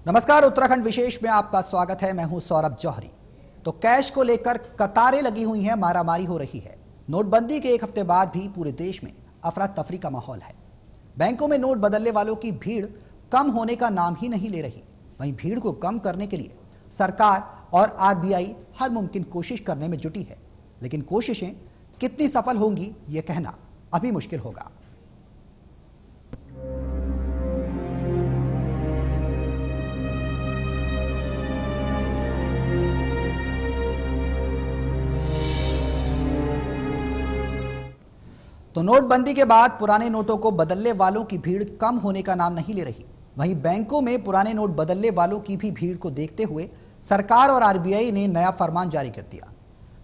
नमस्कार, उत्तराखंड विशेष में आपका स्वागत है। मैं हूं सौरभ जौहरी। तो कैश को लेकर कतारें लगी हुई हैं, मारामारी हो रही है। नोटबंदी के एक हफ्ते बाद भी पूरे देश में अफरा तफरी का माहौल है। बैंकों में नोट बदलने वालों की भीड़ कम होने का नाम ही नहीं ले रही। वहीं भीड़ को कम करने के लिए सरकार और आरबीआई हर मुमकिन कोशिश करने में जुटी है, लेकिन कोशिशें कितनी सफल होंगी ये कहना अभी मुश्किल होगा। तो नोटबंदी के बाद पुराने नोटों को बदलने वालों की भीड़ कम होने का नाम नहीं ले रही। वहीं बैंकों में पुराने नोट बदलने वालों की भी भीड़ को देखते हुए सरकार और आरबीआई ने नया फरमान जारी कर दिया।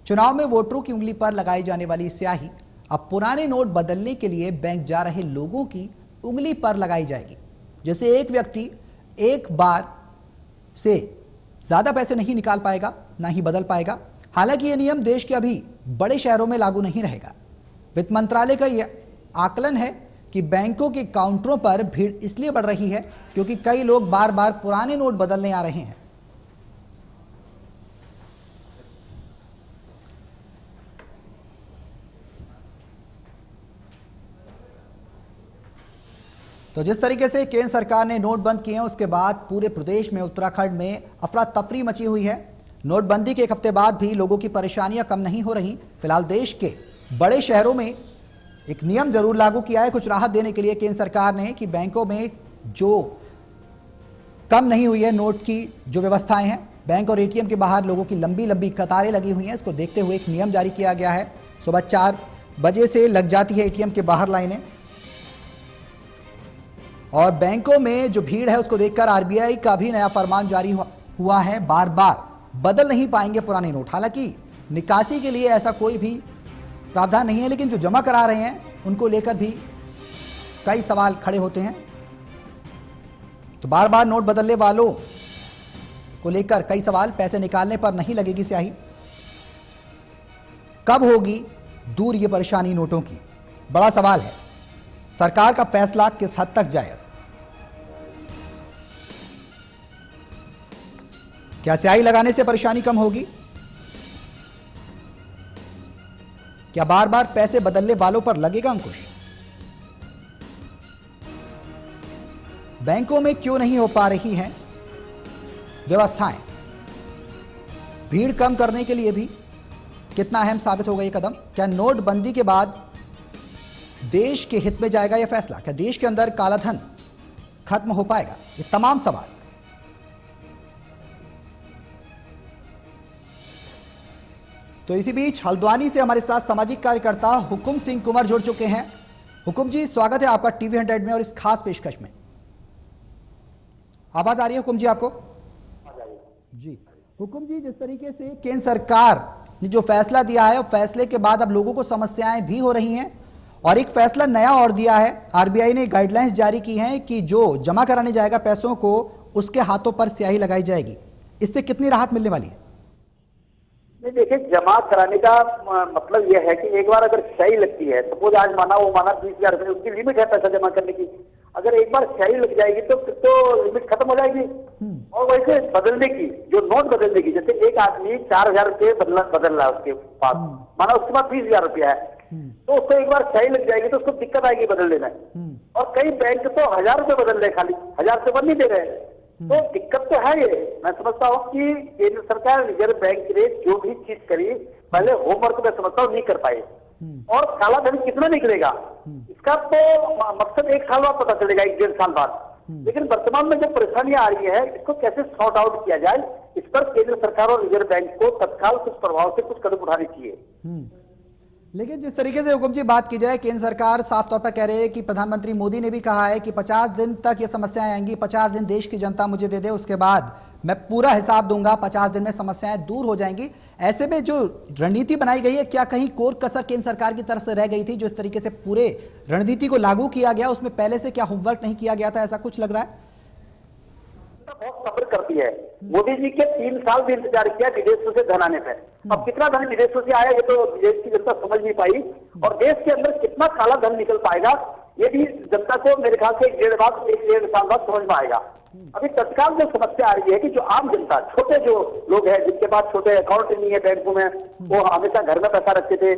चुनाव में वोटरों की उंगली पर लगाई जाने वाली स्याही अब पुराने नोट बदलने के लिए बैंक जा रहे लोगों की उंगली पर लगाई जाएगी। जैसे एक व्यक्ति एक बार से ज्यादा पैसे नहीं निकाल पाएगा, ना ही बदल पाएगा। हालांकि यह नियम देश के अभी बड़े शहरों में लागू नहीं रहेगा। वित्त मंत्रालय का यह आकलन है कि बैंकों के काउंटरों पर भीड़ इसलिए बढ़ रही है क्योंकि कई लोग बार बार पुराने नोट बदलने आ रहे हैं। तो जिस तरीके से केंद्र सरकार ने नोट बंद किए हैं, उसके बाद पूरे प्रदेश में, उत्तराखंड में अफरा तफरी मची हुई है। नोटबंदी के एक हफ्ते बाद भी लोगों की परेशानियां कम नहीं हो रही। फिलहाल देश के बड़े शहरों में एक नियम जरूर लागू किया है कुछ राहत देने के लिए केंद्र सरकार ने, कि बैंकों में जो कम नहीं हुई है नोट की जो व्यवस्थाएं हैं, बैंक और एटीएम के बाहर लोगों की लंबी लंबी कतारें लगी हुई हैं। इसको देखते हुए एक नियम जारी किया गया है। सुबह 4 बजे से लग जाती है एटीएम के बाहर लाइनें, और बैंकों में जो भीड़ है उसको देखकर आरबीआई का भी नया फरमान जारी हुआ है। बार बार बदल नहीं पाएंगे पुराने नोट। हालांकि निकासी के लिए ऐसा कोई भी प्रावधान नहीं है, लेकिन जो जमा करा रहे हैं उनको लेकर भी कई सवाल खड़े होते हैं। तो बार बार नोट बदलने वालों को लेकर कई सवाल। पैसे निकालने पर नहीं लगेगी स्याही, कब होगी दूर ये परेशानी नोटों की, बड़ा सवाल है। सरकार का फैसला किस हद तक जायज? क्या स्याही लगाने से परेशानी कम होगी? क्या बार बार पैसे बदलने वालों पर लगेगा अंकुश? बैंकों में क्यों नहीं हो पा रही हैं व्यवस्थाएं? भीड़ कम करने के लिए भी कितना अहम साबित होगा ये कदम? क्या नोटबंदी के बाद देश के हित में जाएगा यह फैसला? क्या देश के अंदर कालाधन खत्म हो पाएगा? ये तमाम सवाल। तो इसी बीच हल्द्वानी से हमारे साथ सामाजिक कार्यकर्ता हुकुम सिंह कुंवर जुड़ चुके हैं। हुकुम जी, स्वागत है आपका टीवी 100 में और इस खास पेशकश में। आवाज आ रही है हुकुम जी आपको? जी हुकुम जी, जिस तरीके से केंद्र सरकार ने जो फैसला दिया है, फैसले के बाद अब लोगों को समस्याएं भी हो रही हैं, और एक फैसला नया और दिया है। आरबीआई ने गाइडलाइंस जारी की हैं कि जो जमा कराने जाएगा पैसों को, उसके हाथों पर स्याही लगाई जाएगी। इससे कितनी राहत मिलने वाली है? नहीं, देखिए, जमा कराने का मतलब यह है कि एक बार अगर स्याही लगती है, सपोज आज माना 20,000 रुपए उनकी लिमिट है पैसा जमा करने की। अगर एक बार स्याही लग जाएगी तो फिर तो लिमिट खत्म हो जाएगी। और वैसे बदलने की, जो नोट बदलने की, जैसे एक आदमी 4,000 रुपये बदल रहा है, उसके पास माना उसके पास 20,000 रुपया है, तो उसको एक बार स्याही लग जाएगी तो उसको दिक्कत आएगी बदलने में। और कई बैंक तो 1,000 रुपये बदल रहे, खाली 1,000 से बदल नहीं दे रहे। तो दिक्कत तो है ये। मैं समझता हूँ कि केंद्र सरकार, रिजर्व बैंक ने जो भी चीज करी, पहले होमवर्क में समझता हूँ नहीं कर पाए। और काला धन कितना निकलेगा इसका तो मकसद 1 साल बाद पता चलेगा, 1-1.5 साल बाद। लेकिन वर्तमान में जो परेशानियां आ रही है, इसको कैसे सॉर्ट आउट किया जाए, इस पर केंद्र सरकार और रिजर्व बैंक को तत्काल कुछ प्रभाव से कुछ कदम उठाने चाहिए। लेकिन जिस तरीके से हुकुम जी बात की जाए, केंद्र सरकार साफ तौर पर कह रही है कि प्रधानमंत्री मोदी ने भी कहा है कि 50 दिन तक ये समस्याएं आएंगी, 50 दिन देश की जनता मुझे दे दे, उसके बाद मैं पूरा हिसाब दूंगा, 50 दिन में समस्याएं दूर हो जाएंगी। ऐसे में जो रणनीति बनाई गई है, क्या कहीं कोर कसर केंद्र सरकार की तरफ से रह गई थी? जो इस तरीके से पूरे रणनीति को लागू किया गया, उसमें पहले से क्या होमवर्क नहीं किया गया था, ऐसा कुछ लग रहा है? बहुत सब्र करती है। मोदी जी के 3 साल भी इंतजार किया विदेशों से धन आने पर। अब कितना धन विदेशों से आया ये तो देश की जनता समझ नहीं पाई, और देश के अंदर कितना काला धन निकल पाएगा ये भी जनता को मेरे ख्याल से एक डेढ़ साल बाद समझ में आएगा। अभी तत्काल जो समस्या आ रही है कि जो आम जनता, छोटे जो लोग हैं जिनके पास छोटे अकाउंट नहीं है बैंकों में, वो हमेशा घर में पैसा रखते थे,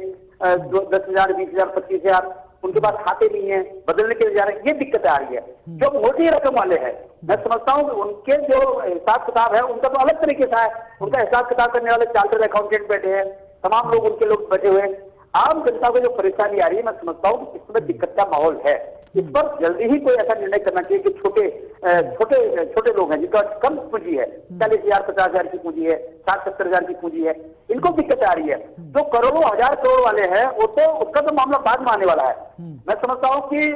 10,000, 20,000, 25,000, उनके पास खाते नहीं है, बदलने के लिए जा रहे हैं, ये दिक्कतें आ रही है। जो मोटी रकम वाले हैं, मैं समझता हूँ कि उनके जो हिसाब किताब है उनका तो अलग तरीके से है। उनका हिसाब किताब करने वाले चार्टर्ड अकाउंटेंट बैठे हैं, तमाम लोग उनके लोग बैठे हुए हैं। आम जनता को जो परेशानी आ रही है, मैं समझता हूँ कि इसमें दिक्कत का माहौल है। इस पर जल्दी ही कोई ऐसा निर्णय करना चाहिए कि छोटे लोग हैं जिनका कम पूंजी है, 40,000, 50,000 की पूंजी है, 60-70,000 की पूंजी है, इनको दिक्कत आ रही है। जो करोड़ों, 1,000 करोड़ वाले हैं, वो तो उसका तो मामला बाद में आने वाला है। मैं समझता हूँ कि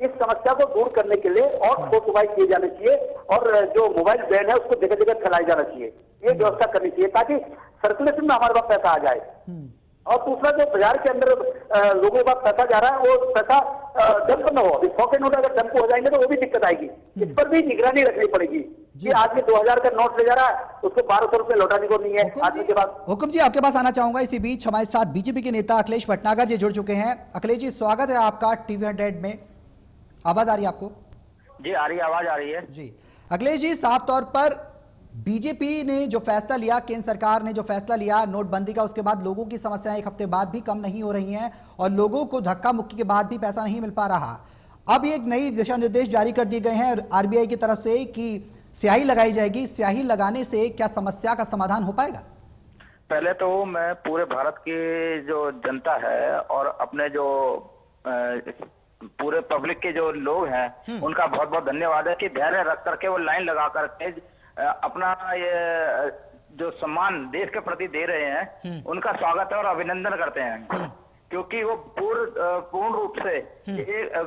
इस समस्या को दूर करने के लिए और ठोस उपाय किए जाने चाहिए और जो मोबाइल बैन है उसको जगह जगह फैलाया जाना चाहिए। ये व्यवस्था करनी चाहिए ताकि सर्कुलेशन में हमारे पास पैसा आ जाए। और दूसरा, जो बाजार के अंदर लोगों के पास पैसा जा रहा है, वो पैसा डंप न हो। अभी 100 के नोट अगर डंप हो जाएंगे तो वो भी दिक्कत आएगी। इस पर भी निगरानी रखनी पड़ेगी कि आदमी 2,000 का नोट ले जा रहा है, उसको 1,200 रुपए लौटाने को नहीं है आदमी के पास। हुकुम जी, आपके पास आना चाहूंगा। इसी बीच हमारे साथ बीजेपी के नेता अखिलेश भटनागर जी जुड़ चुके हैं। अखिलेश जी, स्वागत है आपका टीवी 100 में। आवाज आ रही है आपको? जी आ रही है, आवाज आ रही है जी। अखिलेश जी, साफ तौर पर बीजेपी ने जो फैसला लिया, केंद्र सरकार ने जो फैसला लिया नोटबंदी का, उसके बाद लोगों की समस्याएं एक हफ्ते बाद भी कम नहीं हो रही हैं और लोगों को धक्का मुक्की के बाद भी पैसा नहीं मिल पा रहा। अब एक नई दिशा निर्देश जारी कर दिए गए हैं आरबीआई की तरफ से कि स्याही लगाई जाएगी। स्याही लगाने से क्या समस्या का समाधान हो पाएगा? पहले तो मैं पूरे भारत की जो जनता है और अपने जो पूरे पब्लिक के जो लोग हैं उनका बहुत बहुत धन्यवाद है कि धैर्य रख करके वो लाइन लगा करके अपना ये जो सम्मान देश के प्रति दे रहे हैं उनका स्वागत है और अभिनंदन करते हैं। क्योंकि वो पूर्ण रूप से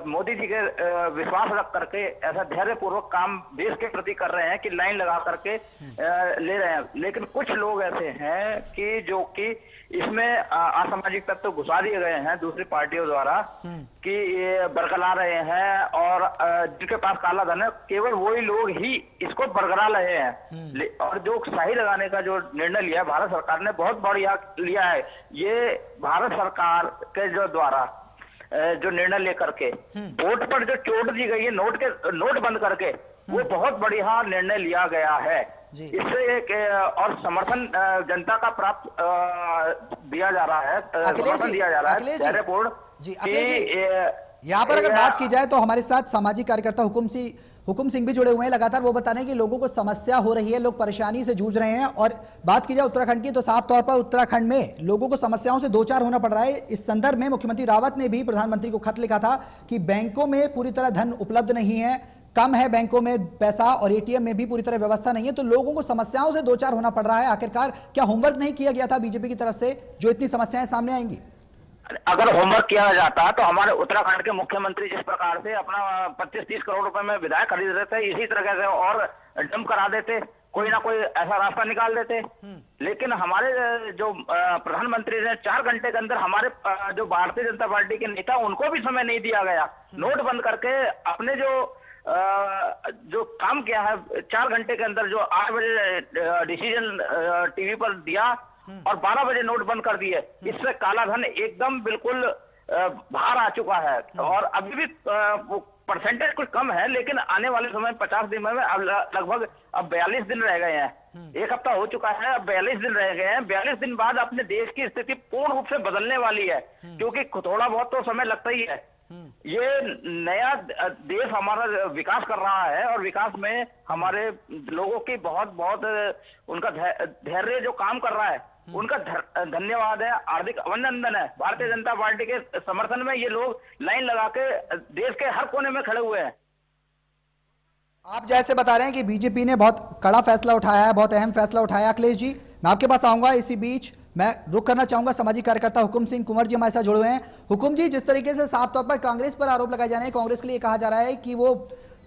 मोदी जी के विश्वास रख करके ऐसा धैर्य पूर्वक काम देश के प्रति कर रहे हैं कि लाइन लगा करके ले रहे हैं। लेकिन कुछ लोग ऐसे हैं कि जो कि इसमें असामाजिक तत्व घुसा दिए गए हैं दूसरी पार्टियों द्वारा कि ये बरकरा रहे हैं और जिनके पास काला धन है केवल वही लोग ही इसको बरकरा रहे हैं। और जो स्याही लगाने का जो निर्णय लिया है भारत सरकार ने, बहुत बढ़िया लिया है। ये भारत सरकार के जो द्वारा जो निर्णय लेकर के वोट पर जो चोट दी गई है नोट बंद करके, वो बहुत बढ़िया निर्णय लिया गया है। इससे एक और समर्थन जनता का प्राप्त दिया जा रहा है, समर्थन दिया जा रहा है धैर्यपूर्ण। यहाँ पर अगर बात की जाए तो हमारे साथ सामाजिक कार्यकर्ता हुकुम सिंह भी जुड़े हुए हैं। लगातार वो बता रहे हैं कि लोगों को समस्या हो रही है, लोग परेशानी से जूझ रहे हैं। और बात की जाए उत्तराखंड की तो साफ तौर पर उत्तराखंड में लोगों को समस्याओं से दो चार होना पड़ रहा है। इस संदर्भ में मुख्यमंत्री रावत ने भी प्रधानमंत्री को खत लिखा था कि बैंकों में पूरी तरह धन उपलब्ध नहीं है, कम है बैंकों में पैसा और एटीएम में भी पूरी तरह व्यवस्था नहीं है, तो लोगों को समस्याओं से दो चार होना पड़ रहा है। आखिरकार क्या होमवर्क नहीं किया गया था बीजेपी की तरफ से जो इतनी समस्याएं सामने आएंगी? अगर होमवर्क किया जाता तो हमारे उत्तराखंड के मुख्यमंत्री जिस प्रकार से अपना 25-30 करोड़ रुपए में विधायक खरीद रहे थे, इसी तरह से और डंप करा देते, कोई ना कोई ऐसा रास्ता निकाल देते। लेकिन हमारे जो प्रधानमंत्री ने 4 घंटे के अंदर हमारे जो भारतीय जनता पार्टी के नेता उनको भी समय नहीं दिया गया। नोट बंद करके अपने जो काम किया है 4 घंटे के अंदर, जो 8 बजे डिसीजन टीवी पर दिया और 12 बजे नोट बंद कर दिए। इससे काला धन एकदम बिल्कुल बाहर आ चुका है। और अभी भी परसेंटेज कुछ कम है, लेकिन आने वाले समय 50 दिन में अब लगभग 42 दिन रह गए हैं। एक हफ्ता हो चुका है, अब 42 दिन रह गए हैं। 42 दिन बाद अपने देश की स्थिति पूर्ण रूप से बदलने वाली है, क्योंकि थोड़ा बहुत तो समय लगता ही है। ये नया देश हमारा विकास कर रहा है और विकास में हमारे लोगों की बहुत बहुत उनका धैर्य जो काम कर रहा है उनका धन्यवाद है, हार्दिक अभिनंदन है। भारतीय जनता पार्टी के समर्थन में ये लोग लाइन लगा के देश के हर कोने में खड़े हुए हैं। आप जैसे बता रहे हैं कि बीजेपी ने बहुत कड़ा फैसला उठाया है, बहुत अहम फैसला उठाया। अखिलेश जी, मैं आपके पास आऊंगा। इसी बीच मैं रुक करना चाहूंगा सामाजिक कार्यकर्ता हुकुम सिंह कुंवर जी हमारे साथ जुड़े हुए हैं। हुकुम जी, जिस तरीके से साफ तौर पर कांग्रेस पर आरोप लगाए जा रहे हैं, कांग्रेस के लिए कहा जा रहा है कि वो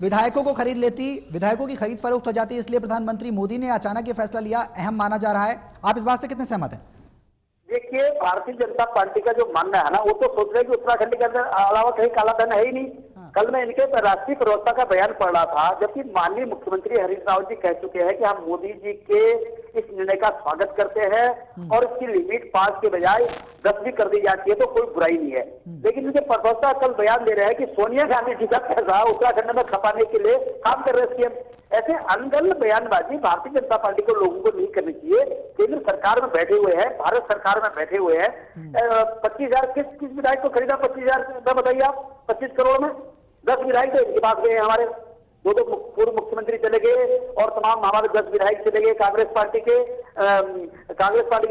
विधायकों को खरीद लेती, विधायकों की खरीद फरोख्त हो जाती, इसलिए प्रधानमंत्री मोदी ने अचानक ये फैसला लिया, अहम माना जा रहा है। आप इस बात से कितने सहमत हैं? देखिए, भारतीय जनता पार्टी का जो मानना है ना, वो तो सोच रहे हैं कि उत्तराखंड के अंदर अलावा कहीं काला धन है ही नहीं। कल मैं इनके राष्ट्रीय प्रवक्ता का बयान पढ़ रहा था, जबकि माननीय मुख्यमंत्री हरीश रावत जी कह चुके हैं कि हम मोदी जी के इस निर्णय का स्वागत करते हैं और इसकी लिमिट 5 के बजाय 10 भी कर दी जाती है तो कोई बुराई नहीं है। लेकिन मुझे प्रवक्ता कल बयान दे रहे हैं कि सोनिया गांधी जी का पैसा उत्तराखंड में खपाने के लिए काम कर रहे हैं। ऐसे अनगढ़ बयानबाजी भारतीय जनता पार्टी को लोगों को नहीं करनी चाहिए। केंद्र सरकार में बैठे हुए हैं, भारत सरकार में बैठे हुए हैं। 25,000 किस विधायक को खरीदा? 25,000 बताइए आप। 25 करोड़ में 10 विधायक तो इनके पास गए हमारे, दो पूर्व मुख्यमंत्री चले गए और तमाम हमारे 10 विधायक चले गए कांग्रेस पार्टी के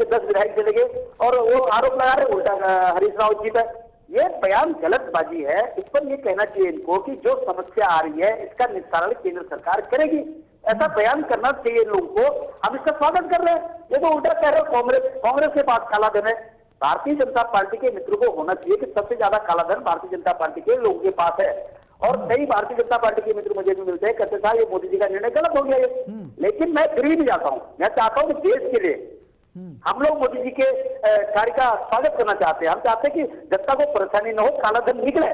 10 विधायक चले गए और वो आरोप लगा रहे उल्टा हरीश रावत जी पर। ये बयान गलतबाजी है। इस पर ये कहना चाहिए इनको कि जो समस्या आ रही है इसका निस्तारण केंद्र सरकार करेगी, ऐसा बयान करना चाहिए लोगों को। हम इसका स्वागत कर रहे हैं। ये तो उल्टा कह रहे हो कांग्रेस के पास काला धन है। भारतीय जनता पार्टी के मित्रों को होना चाहिए कि सबसे ज्यादा काला धन भारतीय जनता पार्टी के लोगों के पास है। और कई भारतीय जनता पार्टी के मित्र मुझे भी मिलते हैं, कहते साहब ये मोदी जी का निर्णय गलत हो गया ये। लेकिन मैं फिर भी जाता हूँ, मैं चाहता हूँ कि देश के लिए हम लोग मोदी जी के कार्य का स्वागत करना चाहते हैं। हम चाहते हैं कि जनता को परेशानी न हो, काला धन निकले।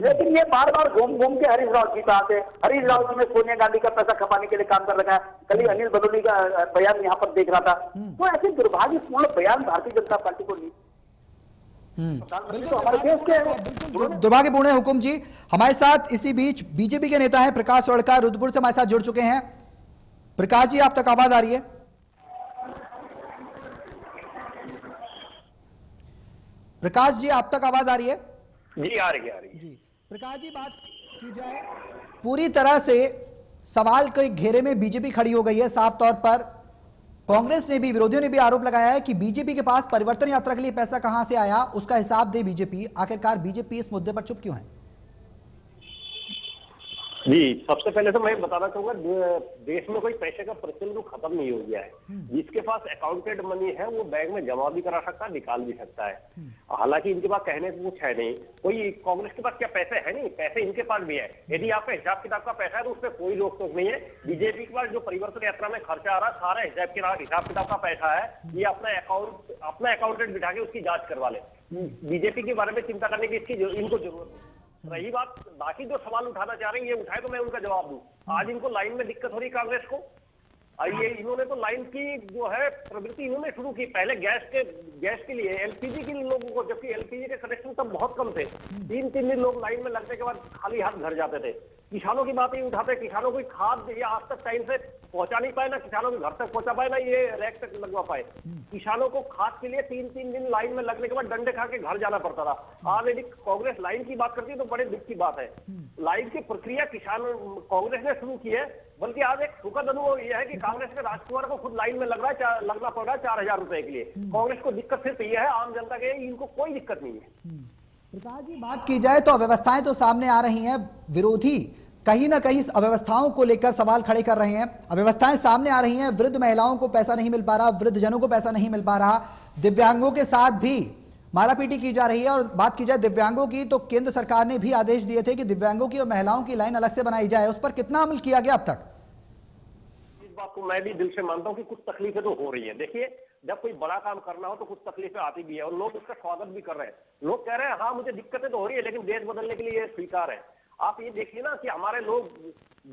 लेकिन ये बार बार घूम घूम के हरीश रावत जी पे आते हैं। हरीश रावत जी ने सोनिया गांधी का पैसा खपाने के लिए काम कर रखा है। कल ही अनिल बलूनी का बयान यहाँ पर देख रहा था। तो ऐसे दुर्भाग्यपूर्ण बयान भारतीय जनता पार्टी को नहीं। तो हमारे देश के दुर्भाग्यपूर्ण है। हुकुम जी हमारे साथ इसी बीच बीजेपी के नेता हैं प्रकाश वड़कर, रुद्रपुर से हमारे साथ जुड़ चुके हैं। प्रकाश जी आप तक आवाज आ रही है? प्रकाश जी आप तक आवाज आ रही है? जी आ रही है जी प्रकाश जी, बात की जाए पूरी तरह से सवाल के घेरे में बीजेपी खड़ी हो गई है। साफ तौर पर कांग्रेस ने भी, विरोधियों ने भी आरोप लगाया है कि बीजेपी के पास परिवर्तन यात्रा के लिए पैसा कहां से आया उसका हिसाब दे बीजेपी। आखिरकार बीजेपी इस मुद्दे पर चुप क्यों है? जी सबसे पहले तो मैं बताना चाहूंगा देश में कोई पैसे का प्रचलन खत्म नहीं हो गया है। जिसके पास अकाउंटेड मनी है वो बैंक में जमा भी करा सकता है, निकाल भी सकता है। हालांकि इनके पास कहने को कुछ है नहीं। कोई कांग्रेस के पास क्या पैसे है नहीं? पैसे इनके पास भी है। यदि आपका हिसाब किताब का पैसा है तो उसमें कोई रोक टोक नहीं है। बीजेपी के पास जो परिवर्तन यात्रा में खर्चा आ रहा है सारा हिसाब किताब का पैसा है। ये अपना अकाउंटेंट बिठा के उसकी जांच करवा ले। बीजेपी के बारे में चिंता करने की इनको जरूरत नहीं। रही बात बाकी जो सवाल उठाना चाह रहे हैं ये उठाए तो मैं उनका जवाब दूं। आज इनको लाइन में दिक्कत हो रही कांग्रेस को। ये इन्होंने तो लाइन की जो है प्रवृत्ति इन्होंने शुरू की। पहले गैस के लिए एलपीजी के लोगों को, जबकि एलपीजी के कनेक्शन तब बहुत कम थे, 3-3 दिन लोग लाइन में लगने के बाद खाली हाथ घर जाते थे। किसानों की बात ही उठाते, किसानों को खाद ये आज तक टाइम से पहुंचा नहीं पाए, ना किसानों के घर तक पहुंचा पाए, ना ये रैक तक लगवा पाए। किसानों को खाद के लिए 3-3 दिन लाइन में लगने के बाद डंडे खा के घर जाना पड़ता था। आज यदि कांग्रेस लाइन की बात करती है तो बड़े दुख की बात है। लाइन की प्रक्रिया कांग्रेस ने शुरू की है। बल्कि आज एक सुखद अनुभव यह है कि कांग्रेस के राजकुमार को खुद लाइन में लगना पड़ रहा है 4,000 रुपए के लिए। कांग्रेस को दिक्कत सिर्फ यह है, आम जनता के इनको कोई दिक्कत नहीं है। प्रकाश जी बात की जाए तो अव्यवस्थाएं तो सामने आ रही हैं। विरोधी कहीं ना कहीं अव्यवस्थाओं को लेकर सवाल खड़े कर रहे हैं। अव्यवस्थाएं सामने आ रही हैं। वृद्ध महिलाओं को पैसा नहीं मिल पा रहा, वृद्ध जनों को पैसा नहीं मिल पा रहा, दिव्यांगों के साथ भी मारापीटी की जा रही है। और बात की जाए दिव्यांगों की तो केंद्र सरकार ने भी आदेश दिए थे कि दिव्यांगों की और महिलाओं की लाइन अलग से बनाई जाए। उस पर कितना अमल किया गया अब तक? इस बात को मैं भी दिल से मानता हूं कि कुछ तकलीफें तो हो रही है। देखिए जब कोई बड़ा काम करना हो तो कुछ तकलीफें आती भी है और लोग उसका स्वागत भी कर रहे हैं। लोग कह रहे हैं हाँ मुझे दिक्कतें तो हो रही है लेकिन देश बदलने के लिए ये स्वीकार है। आप ये देखिए ना कि हमारे लोग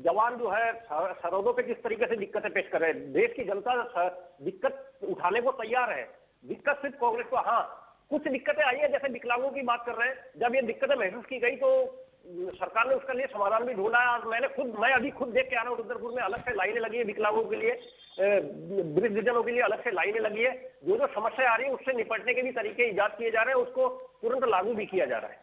जवान जो है सरहदों पे किस तरीके से दिक्कतें पेश कर रहे हैं। देश की जनता दिक्कत उठाने को तैयार है। दिक्कत सिर्फ कांग्रेस को, हाँ कुछ दिक्कतें आई है जैसे विकलांगों की बात कर रहे हैं। जब ये दिक्कतें महसूस की गई तो सरकार ने उसके लिए समाधान भी ढूंढा है। मैं अभी खुद देख के आ रहा हूँ रुद्रपुर में अलग से लाइनें लगी है विकलांगों के लिए, वृद्धजनों के लिए अलग से लाइनें लगी है। जो समस्या आ रही है उससे निपटने के भी तरीके इजाद किए जा रहे हैं, उसको तुरंत लागू भी किया जा रहा है।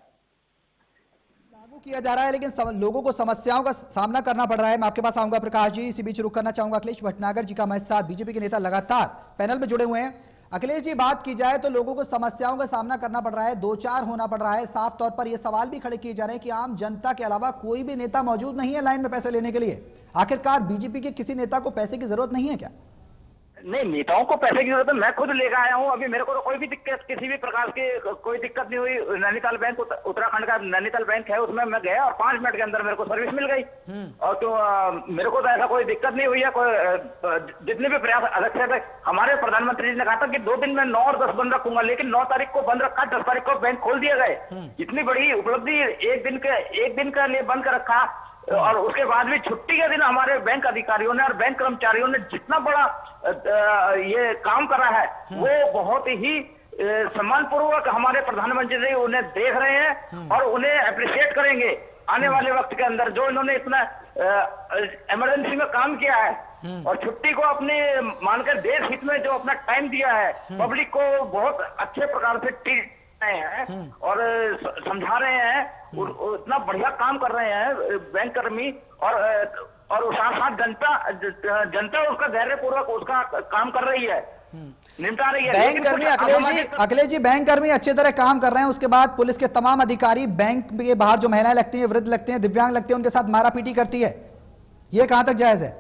लेकिन लोगों को समस्याओं का सामना करना पड़ रहा है। मैं आपके पास आऊंगा प्रकाश जी, इसी बीच रुक करना चाहूंगा अखिलेश भटनागर जी का हमारे साथ, बीजेपी के नेता लगातार पैनल में जुड़े हुए हैं। अखिलेश जी बात की जाए तो लोगों को समस्याओं का सामना करना पड़ रहा है, 2-4 होना पड़ रहा है। साफ तौर पर यह सवाल भी खड़े किए जा रहे हैं कि आम जनता के अलावा कोई भी नेता मौजूद नहीं है लाइन में पैसे लेने के लिए। आखिरकार बीजेपी के किसी नेता को पैसे की जरूरत नहीं है क्या? नहीं, नेताओं को पैसे की जरूरत है। मैं खुद लेकर आया हूँ। अभी मेरे को तो कोई भी दिक्कत, किसी भी प्रकार की कोई दिक्कत नहीं हुई। नैनीताल बैंक, उत्तराखंड का नैनीताल बैंक है, उसमें मैं गया और 5 मिनट के अंदर मेरे को सर्विस मिल गई। और तो मेरे को तो ऐसा कोई दिक्कत नहीं हुई है। कोई जितने भी प्रयास अलग से हमारे प्रधानमंत्री जी ने कहा था कि 2 दिन में 9 और 10 बंद रखूंगा, लेकिन 9 तारीख को बंद रखा, 10 तारीख को बैंक खोल दिया गए। इतनी बड़ी उपलब्धि, एक दिन के लिए बंद कर रखा। और उसके बाद भी छुट्टी के दिन हमारे बैंक अधिकारियों ने और बैंक कर्मचारियों ने जितना बड़ा ये काम करा है वो बहुत ही सम्मानपूर्वक हमारे प्रधानमंत्री उन्हें देख रहे हैं और उन्हें अप्रिशिएट करेंगे आने वाले वक्त के अंदर, जो इन्होंने इतना इमरजेंसी में काम किया है और छुट्टी को अपने मानकर देश हित में जो अपना टाइम दिया है, पब्लिक को बहुत अच्छे प्रकार से ट्रीट रहे हैं और समझा रहे हैं, इतना बढ़िया काम कर रहे हैं बैंक कर्मी और साथ साथ जनता उसका धैर्यपूर्वक उसका काम कर रही है, निपटा रही है। बैंक कर्मी अखिलेश जी बैंक कर्मी अच्छी तरह काम कर रहे हैं, उसके बाद पुलिस के तमाम अधिकारी बैंक के बाहर जो महिलाएं लगती हैं, वृद्ध लगते हैं, दिव्यांग लगते हैं, उनके साथ मारापीटी करती है, ये कहां तक जायज है?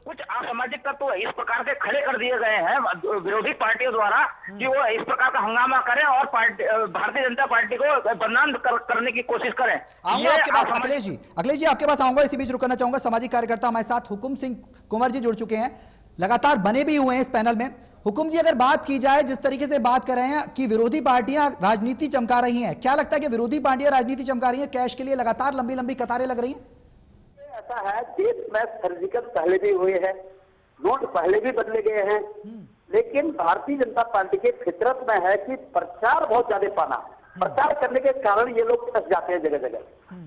कुछ असामाजिक तत्व इस प्रकार के खड़े कर दिए गए हैं विरोधी पार्टियों द्वारा कि वो इस प्रकार का हंगामा करें और भारतीय जनता पार्टी को बदनाम करने की कोशिश करें। आऊंगा आपके पास अखिलेश जी आपके पास आऊंगा, इसी बीच रुकना चाहूंगा। सामाजिक कार्यकर्ता हमारे साथ हुकुम सिंह कुंवर जी जुड़ चुके हैं, लगातार बने भी हुए हैं इस पैनल में। हुकुम जी, अगर बात की जाए जिस तरीके से बात कर रहे हैं कि विरोधी पार्टियां राजनीति चमका रही हैं, क्या लगता है कि विरोधी पार्टियां राजनीति चमका रही हैं? कैश के लिए लगातार लंबी लंबी कतारें लग रही हैं। ऐसा है, देश में सर्जिकल पहले भी हुए हैं, नोट पहले भी बदले गए हैं, लेकिन भारतीय जनता पार्टी के फितरत में है कि प्रचार बहुत ज्यादा पाना, प्रचार करने के कारण ये लोग फंस जाते हैं जगह जगह।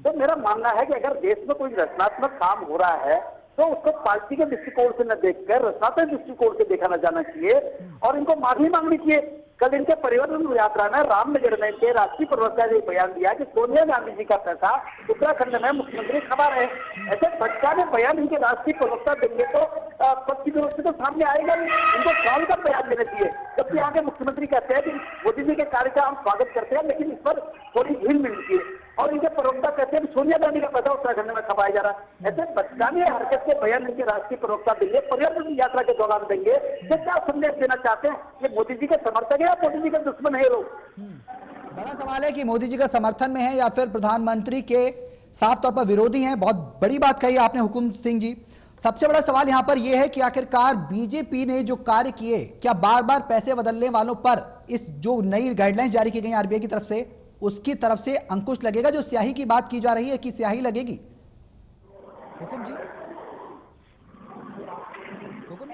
तो मेरा मानना है कि अगर देश में कोई रचनात्मक काम हो रहा है तो उसको पार्टी के दृष्टिकोण से न देखकर रचनात्मक दृष्टिकोण से देखा न जाना चाहिए और इनको माफी मांगनी चाहिए। कल इनके परिवर्तन यात्रा में रामनगर में के राष्ट्रीय प्रवक्ता ने बयान दिया कि सोनिया गांधी जी का पैसा उत्तराखंड में मुख्यमंत्री खबा रहे। ऐसे भटका ने बयान इनके राष्ट्रीय प्रवक्ता देंगे तो पक्ष विरोध से तो सामने आएगा ही, इनको कौन का बयान देना चाहिए। जबकि यहाँ के मुख्यमंत्री कहते हैं कि मोदी जी के कार्य का हम स्वागत करते हैं, लेकिन इस पर थोड़ी ढील मिलनी चाहिए, और इनके प्रवक्ता कहते हैं कि सोनिया गांधी का पैसा उत्तराखंड में खपाया जा रहा है। ऐसे बचकाने हरकत के बयान इनके राष्ट्रीय प्रवक्ता देंगे, पर्यटन यात्रा के दौरान देंगे। ये क्या संदेश देना चाहते हैं? ये मोदी जी के समर्थक है या मोदी जी के दुश्मन है लोग? बड़ा सवाल है कि मोदी जी का समर्थन में है या फिर प्रधानमंत्री के साफ तौर पर विरोधी हैं। बहुत बड़ी बात कही आपने हुकुम सिंह जी। सबसे बड़ा सवाल यहां पर यह है कि आखिरकार बीजेपी ने जो कार्य किए, क्या बार बार पैसे बदलने वालों पर इस जो नई गाइडलाइंस जारी की गई आरबीआई की तरफ से, उसकी तरफ से अंकुश लगेगा? जो स्याही की बात की जा रही है कि स्याही लगेगी? हुकुम जी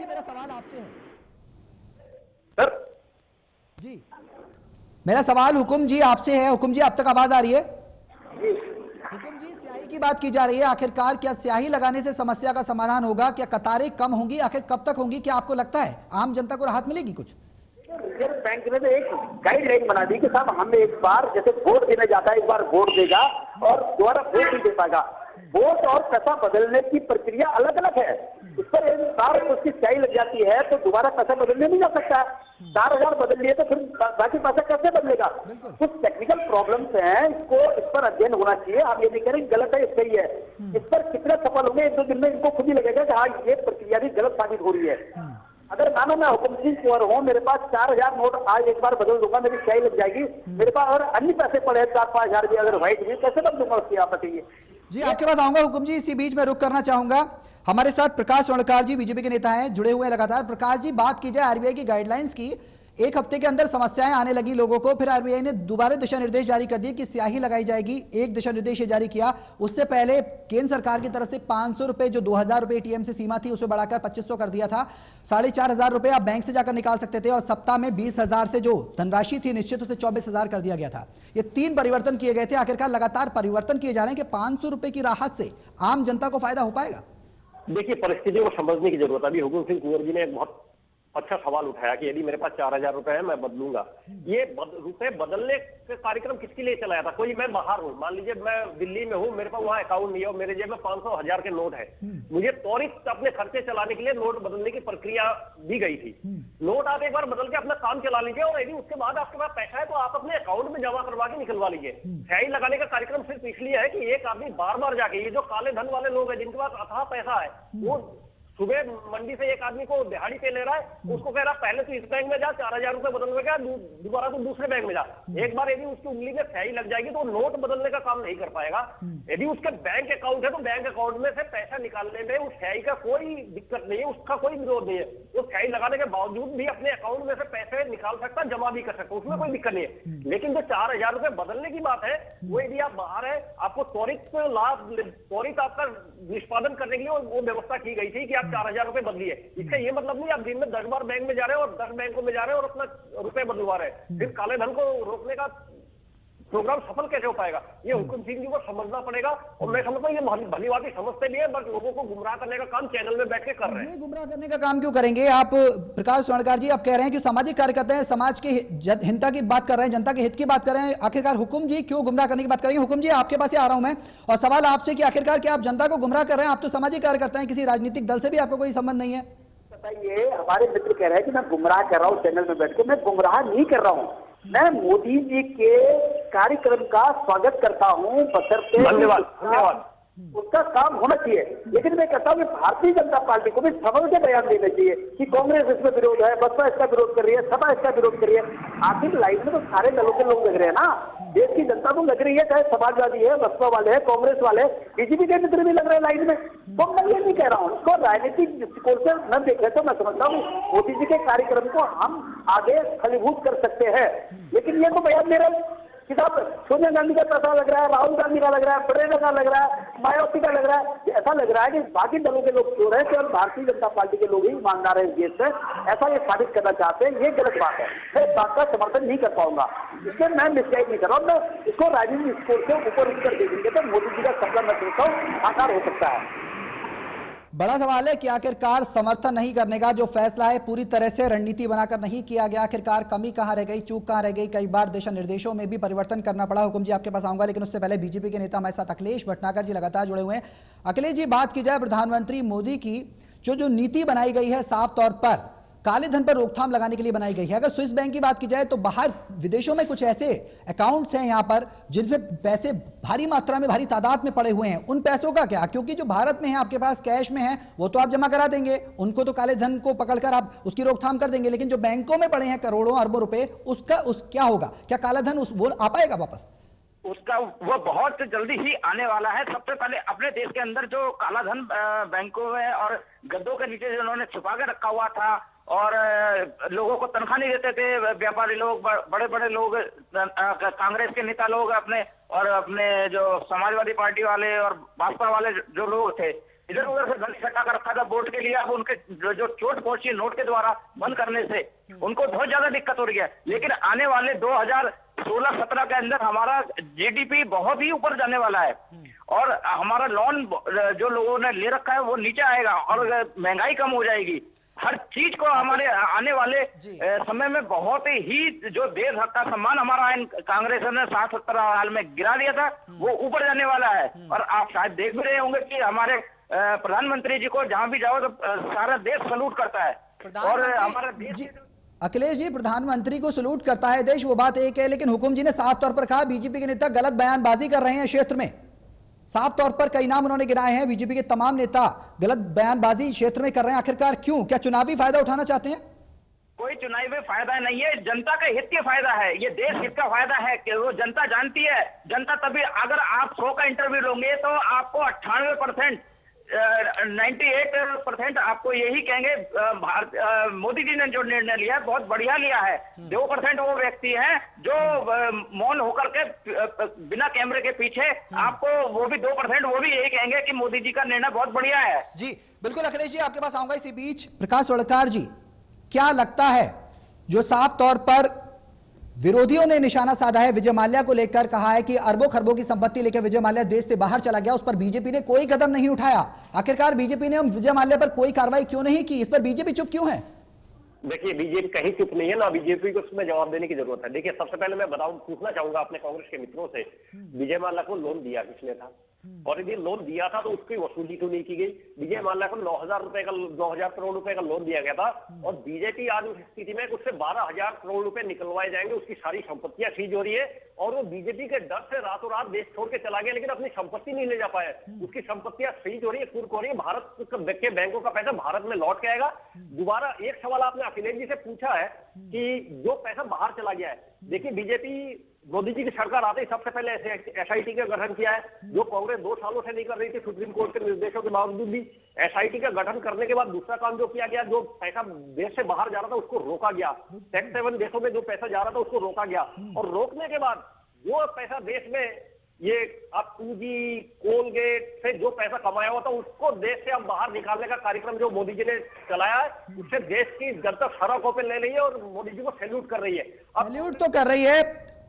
मेरा सवाल आपसे है सर जी, मेरा सवाल हुकुम जी आपसे है। हुकुम जी, आप तक आवाज आ रही है? हुकुम जी, स्याही की बात की जा रही है, आखिरकार क्या स्याही लगाने से समस्या का समाधान होगा? क्या कतारें कम होंगी? आखिर कब तक होंगी? क्या आपको लगता है आम जनता को राहत मिलेगी कुछ? रिजर्व बैंक ने तो एक गाइडलाइन बना दी कि साहब हमें एक बार जैसे वोट देने जाता है, एक बार वोट देगा और दोबारा वोट नहीं दे पाएगा। वोट और पैसा बदलने की प्रक्रिया अलग अलग है। उस पर एक बार उसकी स्याही लग जाती है तो दोबारा पैसा बदलने नहीं जा सकता। 4,000 बदल लिए तो फिर बाकी पैसा कैसे बदलेगा? कुछ टेक्निकल प्रॉब्लम्स हैं, इस पर अध्ययन होना चाहिए। आप ये नहीं कह रहे गलत है, सही है। इस पर कितने सफल होंगे, 1-2 दिन में इनको खुद ही लगेगा कि हाँ ये प्रक्रिया भी गलत साबित हो रही है। अगर मानो मैं हुकुम सिंह कुंवर हूँ, मेरे पास 4,000 नोट आज एक बार बदल दूंगा, मेरी स्याही लग जाएगी, मेरे पास और अन्य पैसे पड़े 4-5 हजार भी अगर व्हाइट भी, कैसे बदल दूंगा उसकी? आप बताइए जी। आपके पास आऊंगा हुकुम जी, इसी बीच में रुक करना चाहूंगा। हमारे साथ प्रकाश रणकार जी बीजेपी के नेता हैं, जुड़े हुए लगातार। प्रकाश जी, बात की जाए आरबीआई की गाइडलाइंस की, एक हफ्ते के अंदर समस्याएं आने लगी लोगों को, फिर आरबीआई ने दोबारा दिशा निर्देश जारी कर दिए कि स्याही लगाई जाएगी। एक दिशा निर्देश जारी किया, उससे पहले केंद्र सरकार की तरफ से 500 रुपए, जो 2,000 रुपए एटीएम से सीमा थी, उसे बढ़ाकर 2,500 कर दिया था। 4,500 रुपए आप बैंक से जाकर निकाल सकते थे और सप्ताह में 20,000 से जो धनराशि थी निश्चित, उसे 24,000 कर दिया गया था। ये 3 परिवर्तन किए गए थे। आखिरकार लगातार परिवर्तन किए जा रहे हैं कि 500 रुपए की राहत से आम जनता को फायदा हो पाएगा? देखिए, परिस्थितियों को समझने की जरूरत है। अभी हुकुम सिंह कुंवर जी ने एक बहुत अच्छा सवाल उठाया कि यदि मेरे पास 4,000 रुपए है, मैं बदलूंगा। ये रुपए बदलने का कार्यक्रम किसके लिए चलाया था? कोई मैं बाहर हूँ, मान लीजिए मैं दिल्ली में हूँ, मेरे पास वहाँ अकाउंट नहीं है और मेरे जेब में 500 हजार के नोट है, मुझे त्वरित अपने खर्चे चलाने के लिए नोट बदलने की प्रक्रिया दी गई थी। नोट आप एक बार बदल के अपना काम चला लीजिए और यदि उसके बाद आपके पास पैसा है तो आप अपने अकाउंट में जमा करवा के निकलवा लीजिए। स्याही लगाने का कार्यक्रम सिर्फ इसलिए है कि एक आदमी बार बार जाके, ये जो काले धन वाले लोग हैं जिनके पास अथाह पैसा है, वो सुबह मंडी से एक आदमी को दिहाड़ी पे ले रहा है, उसको कह रहा पहले तो इस बैंक में जा, 4,000 रुपए बदलने का, दोबारा तो दूसरे बैंक में जा। एक बार यदि उसकी उंगली में स्याही लग जाएगी तो वो नोट बदलने का काम नहीं कर पाएगा। यदि उसके बैंक अकाउंट है तो बैंक अकाउंट में से पैसा निकालने में उस स्याही का कोई दिक्कत नहीं है, उसका कोई विरोध नहीं है। वो स्याही लगाने के बावजूद भी अपने अकाउंट में से पैसे निकाल सकता, जमा भी कर सकता, उसमें कोई दिक्कत नहीं है। लेकिन जो 4,000 रुपए बदलने की बात है, वो यदि आप बाहर है, आपको त्वरित आपका निष्पादन करने के लिए वो व्यवस्था की गई थी कि आप 4,000 रुपए बदलिए। इसका ये मतलब नहीं आप दिन में 10 बार बैंक में जा रहे हैं और 10 बैंकों में जा रहे हैं और अपना रुपए बदलवा रहे हैं। फिर काले धन को रोकने का प्रोग्राम सफल कैसे हो पाएगा? ये हुकुम सिंह जी को समझना पड़ेगा। और मैं समझता हूँ ये भली बात समझते भी है, बट लोगों को गुमराह करने का काम चैनल में बैठ के कर रहे हैं। ये गुमराह करने का काम क्यों करेंगे आप? प्रकाश स्वर्णकार जी, आप कह रहे हैं कि सामाजिक कार्यकर्ता हैं, समाज के हित की बात कर रहे हैं, जनता के हित की बात कर रहे हैं, आखिरकार हुकुम जी क्यों गुमराह करने की बात करेंगे? हुकुम जी, आपके पास ही आ रहा हूं मैं, और सवाल आपसे कि आखिरकार क्या आप जनता को गुमराह कर रहे हैं? आप तो सामाजिक कार्यकर्ता हैं, किसी राजनीतिक दल से भी आपको कोई संबंध नहीं है। ये हमारे मित्र कह रहे हैं कि मैं गुमराह कर रहा हूँ चैनल में बैठ के। मैं गुमराह नहीं कर रहा हूँ, मैं मोदी जी के कार्यक्रम का स्वागत करता हूँ, बशर्ते धन्यवाद। उसका काम होना चाहिए। लेकिन मैं कहता हूँ कि भारतीय जनता पार्टी को भी समझ के बयान देना चाहिए कि कांग्रेस इसमें विरोध है, बसपा इसका विरोध कर रही है, सपा इसका विरोध कर रही है। आखिर लाइन में तो सारे दलों के लोग लग रहे हैं ना, देश की जनता तो लग रही है, चाहे समाजवादी है, बसपा वाले हैं, कांग्रेस वाले, बीजेपी के मित्र भी लग रहे हैं लाइन में। तो मैं ये नहीं कह रहा हूँ, इसको राजनीतिक दृष्टिकोण से न देखे तो मैं समझता हूँ मोदी जी के कार्यक्रम को हम आगे फलीभूत कर सकते हैं। लेकिन ये तो बयान दे रहे हैं कि साहब सोनिया गांधी का पैसा लग रहा है, राहुल गांधी का लग रहा है, प्रियंका का लग रहा है, मायावती का लग रहा है। ऐसा लग रहा है कि बाकी दलों के लोग चोर है, केवल भारतीय जनता पार्टी के लोग ही ईमानदार है इस देश से, ऐसा ये साबित करना चाहते हैं। ये गलत बात है, मैं इस बात का समर्थन नहीं कर पाऊंगा। इसलिए मैं मिसगाइड नहीं कर रहा हूँ, मैं इसको राजनीतिक स्कोर से ऊपर उठकर देखेंगे तो मोदी जी का सपना मैं सोचता हूँ साकार हो सकता है। बड़ा सवाल है कि आखिरकार समर्थन नहीं करने का जो फैसला है पूरी तरह से रणनीति बनाकर नहीं किया गया। आखिरकार कमी कहां रह गई, चूक कहां रह गई? कई बार दिशा निर्देशों में भी परिवर्तन करना पड़ा। हुकुम जी, आपके पास आऊंगा, लेकिन उससे पहले बीजेपी के नेता हमारे साथ अखिलेश भटनागर जी लगातार जुड़े हुए हैं। अखिलेश जी, बात की जाए प्रधानमंत्री मोदी की, जो नीति बनाई गई है साफ तौर पर काले धन पर रोकथाम लगाने के लिए बनाई गई है। अगर स्विस बैंक की बात की जाए तो बाहर विदेशों में कुछ ऐसे अकाउंट्स हैं यहां पर जिनमें पैसे भारी मात्रा में, भारी तादाद में पड़े हुए हैं। उन पैसों का क्या? क्योंकि जो भारत में है, आपके पास कैश में है, वो तो आप जमा करा देंगे, उनको तो काले धन को पकड़कर आप उसकी रोकथाम कर देंगे। लेकिन जो बैंकों में पड़े हैं करोड़ों अरबों रुपए, उसका क्या होगा? क्या काला धन वो आ पाएगा वापस? उसका वो बहुत जल्दी ही आने वाला है। सबसे पहले अपने देश के अंदर जो काला धन बैंकों में और गद्दों के नीचे जिन्होंने छुपा के रखा हुआ था और लोगों को तनख्वाह नहीं देते थे, व्यापारी लोग, बड़े बड़े लोग, कांग्रेस के नेता लोग अपने, और अपने जो समाजवादी पार्टी वाले और भाजपा वाले जो लोग थे, इधर उधर से धन इकट्ठा कर रखा था वोट के लिए। अब उनके जो चोट पहुंची नोट के द्वारा बंद करने से, उनको बहुत ज्यादा दिक्कत हो रही है। लेकिन आने वाले 2016-17 के अंदर हमारा जीडीपी बहुत ही ऊपर जाने वाला है और हमारा लोन जो लोगों ने ले रखा है वो नीचे आएगा और महंगाई कम हो जाएगी। हर चीज को हमारे आने वाले समय में बहुत ही जो देश का सम्मान हमारा कांग्रेस ने 60-70 साल में गिरा दिया था, वो ऊपर जाने वाला है। और आप शायद देख भी रहे होंगे कि हमारे प्रधानमंत्री जी को जहां भी जाओ तो सारा देश सलूट करता है। और हमारा देश, अखिलेश जी, प्रधानमंत्री को सलूट करता है देश, वो बात एक है, लेकिन हुकुम जी ने साफ तौर पर कहा बीजेपी के नेता गलत बयानबाजी कर रहे हैं क्षेत्र में। साफ तौर पर कई नाम उन्होंने गिनाए हैं, बीजेपी के तमाम नेता गलत बयानबाजी क्षेत्र में कर रहे हैं। आखिरकार क्यों? क्या चुनावी फायदा उठाना चाहते हैं? कोई चुनावी फायदा नहीं है, जनता का हित के फायदा है, ये देश हित का फायदा है कि वो जनता जानती है। जनता तभी, अगर आप 100 का इंटरव्यू लोगे तो आपको 98%, 98% आपको यही कहेंगे मोदी जी ने जो निर्णय लिया है बहुत बढ़िया लिया है। 2% वो व्यक्ति हैं जो मौन होकर के बिना कैमरे के पीछे, आपको वो भी 2%, वो भी यही कहेंगे कि मोदी जी का निर्णय बहुत बढ़िया है। जी बिल्कुल अखिलेश जी, आपके पास आऊंगा। इसी बीच प्रकाश स्वर्णकार जी, क्या लगता है जो साफ तौर पर विरोधियों ने निशाना साधा है विजय माल्या को लेकर, कहा है कि अरबों खरबों की संपत्ति लेकर विजय माल्या देश से बाहर चला गया, उस पर बीजेपी ने कोई कदम नहीं उठाया। आखिरकार बीजेपी ने विजय माल्या पर कोई कार्रवाई क्यों नहीं की? इस पर बीजेपी चुप क्यों है? देखिए, बीजेपी कहीं चुप नहीं है ना, बीजेपी को उसमें जवाब देने की जरूरत है। देखिए, सबसे पहले मैं पूछना चाहूंगा अपने कांग्रेस के मित्रों से, विजय माल्या को लोन दिया किसने था? और यदि लोन दिया था तो उसकी वसूली तो नहीं की गई। विजय माल्या को 9,000 करोड़ रुपए का लोन दिया गया था और बीजेपी आज उस स्थिति में उससे 12,000 करोड़ रुपए निकलवाए जाएंगे, उसकी सारी संपत्तियां सीज हो रही है और वो बीजेपी के डर से रातों रात देश छोड़ के चला गया, लेकिन अपनी संपत्ति नहीं ले जा पाए। उसकी संपत्तियां सीज हो रही है, कुर्क हो रही है, भारत के बैंकों का पैसा भारत में लौट के आएगा। दोबारा एक सवाल आपने अखिलेश जी से पूछा है कि जो पैसा बाहर चला गया है, देखिए बीजेपी मोदी जी की सरकार आते ही सबसे पहले एसआईटी का गठन किया है, जो कांग्रेस 2 सालों से नहीं कर रही थी सुप्रीम कोर्ट के निर्देशों के बावजूद भी। एसआईटी का गठन करने के बाद दूसरा काम जो किया गया, जो पैसा देश से बाहर जा रहा था उसको रोका गया, टैक्स हेवन देशों में जो पैसा जा रहा था उसको रोका गया और रोकने के बाद वो पैसा देश में ये अब 2G कोलगेट से जो पैसा कमाया हुआ था उसको देश से अब बाहर निकालने का कार्यक्रम जो मोदी जी ने चलाया है, उससे देश की जनता सड़कों पे ले रही है और मोदी जी को सैल्यूट कर रही है। सैल्यूट तो कर रही है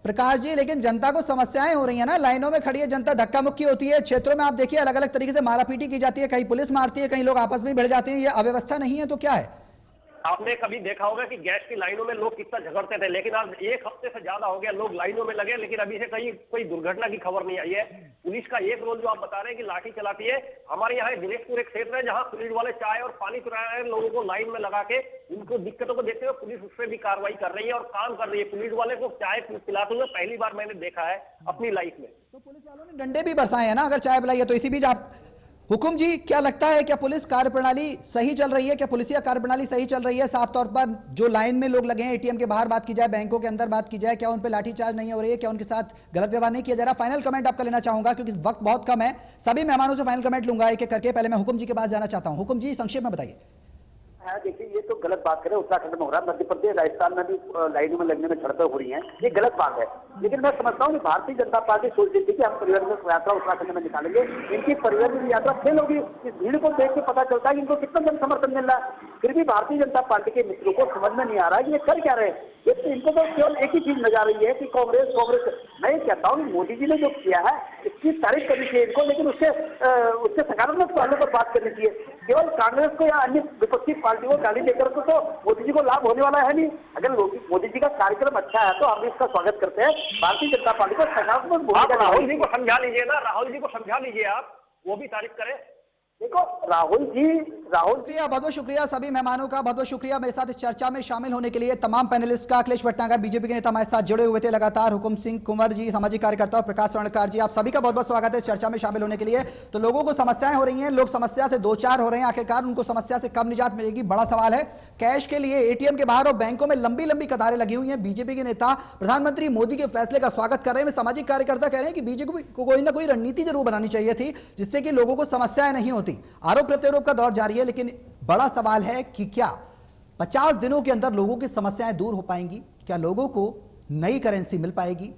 प्रकाश जी, लेकिन जनता को समस्याएं हो रही है ना, लाइनों में खड़ी है जनता, धक्का मुक्की होती है, क्षेत्रों में आप देखिए अलग अलग तरीके से मारापीटी की जाती है, कहीं पुलिस मारती है, कहीं लोग आपस में भिड़ जाते हैं, ये अव्यवस्था नहीं है तो क्या है? आपने कभी देखा होगा कि गैस की लाइनों में लोग कितना झगड़ते थे, लेकिन आज 1 हफ्ते से ज्यादा हो गया लोग लाइनों में लगे, लेकिन अभी से कहीं कोई दुर्घटना की खबर नहीं आई है। पुलिस का एक रोल जो आप बता रहे हैं कि लाठी चलाती है, हमारे यहाँ दिनेशपुर एक क्षेत्र है जहाँ पुलिस वाले चाय और पानी पिला रहे हैं लोगों को लाइन में लगा के, उनको दिक्कतों को देखते हुए पुलिस उससे भी कार्रवाई कर रही है और काम कर रही है। पुलिस वाले को चाय पिलाते हुए पहली बार मैंने देखा है अपनी लाइफ में। तो पुलिस वालों ने डंडे भी बरसाए हैं ना अगर चाय पिलाई है तो। इसी बीच आप हुकुम जी, क्या लगता है, क्या पुलिस कार्यप्रणाली सही चल रही है, क्या पुलिसिया कार्यप्रणाली सही चल रही है? साफ तौर पर जो लाइन में लोग लगे हैं, एटीएम के बाहर बात की जाए, बैंकों के अंदर बात की जाए, क्या उन पर लाठीचार्ज नहीं हो रही है, क्या उनके साथ गलत व्यवहार नहीं किया जा रहा? फाइनल कमेंट आपका लेना चाहूंगा क्योंकि वक्त बहुत कम है, सभी मेहमानों से फाइनल कमेंट लूंगा एक एक करके। पहले मैं हुकुम जी के पास जाना चाहता हूं। हुकुम जी, संक्षेप में बताइए। देखिए, ये तो गलत बात करें, उत्तराखंड में हो रहा है, मध्य प्रदेश राजस्थान में भी लाइनों में लगने में झड़पें हो रही हैं, ये गलत बात है। लेकिन मैं समझता हूँ कि भारतीय जनता पार्टी सोच रही थी कि हम परिवर्तन यात्रा उत्तराखंड में निकालेंगे, इनकी परिवर्तन यात्रा फेल होगी। इस भीड़ को देख के पता चलता है कि इनको कितना जन समर्थन मिल रहा है, फिर भी भारतीय जनता पार्टी के मित्रों को समझ में नहीं आ रहा है कि ये कर क्या रहे हैं। इनको तो केवल एक ही चीज नजर आ रही है कि कांग्रेस। मैं ये कहता हूँ मोदी जी ने जो किया है इसकी तारीफ करनी चाहिए इनको, लेकिन उससे सकारात्मक पहलू पर बात करनी चाहिए। केवल कांग्रेस को या अन्य विपक्षी पार्टी को गाली देकर तो मोदी जी को लाभ होने वाला है नहीं। अगर मोदी जी का कार्यक्रम अच्छा है तो हम भी इसका स्वागत करते हैं। भारतीय जनता पार्टी को सकारात्मक भूमिका। राहुल जी को समझा लीजिए ना, राहुल जी को समझा लीजिए, आप वो भी तारीफ करें। देखो राहुल शुक्रिया, बहुत बहुत शुक्रिया सभी मेहमानों का, बहुत बहुत शुक्रिया मेरे साथ इस चर्चा में शामिल होने के लिए। तमाम पैनलिस्ट का, अखिलेश भटनागर बीजेपी के नेता हमारे साथ जुड़े हुए थे लगातार, हुकुम सिंह कुंवर जी सामाजिक कार्यकर्ता और प्रकाश स्वर्णकार जी, आप सभी का बहुत बहुत स्वागत है इस चर्चा में शामिल होने के लिए। तो लोगों को समस्याएं हो रही हैं, लोग समस्या से दो चार हो रहे हैं, आखिरकार उनको समस्या से कब निजात मिलेगी, बड़ा सवाल है। कैश के लिए एटीएम के बाहर और बैंकों में लंबी लंबी कतारें लगी हुई हैं। बीजेपी के नेता प्रधानमंत्री मोदी के फैसले का स्वागत कर रहे हैं, सामाजिक कार्यकर्ता कह रहे हैं कि बीजेपी को कोई ना कोई रणनीति जरूर बनानी चाहिए थी जिससे कि लोगों को समस्याएं नहीं होती। आरोप प्रत्यारोप का दौर जारी है, लेकिन बड़ा सवाल है कि क्या 50 दिनों के अंदर लोगों की समस्याएं दूर हो पाएंगी? क्या लोगों को नई करेंसी मिल पाएगी?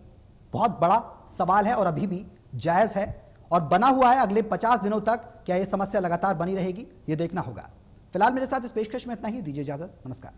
बहुत बड़ा सवाल है और अभी भी जायज है और बना हुआ है। अगले 50 दिनों तक क्या यह समस्या लगातार बनी रहेगी, यह देखना होगा। फिलहाल मेरे साथ इस पेशकश में इतना ही, दीजिए इजाजत, नमस्कार।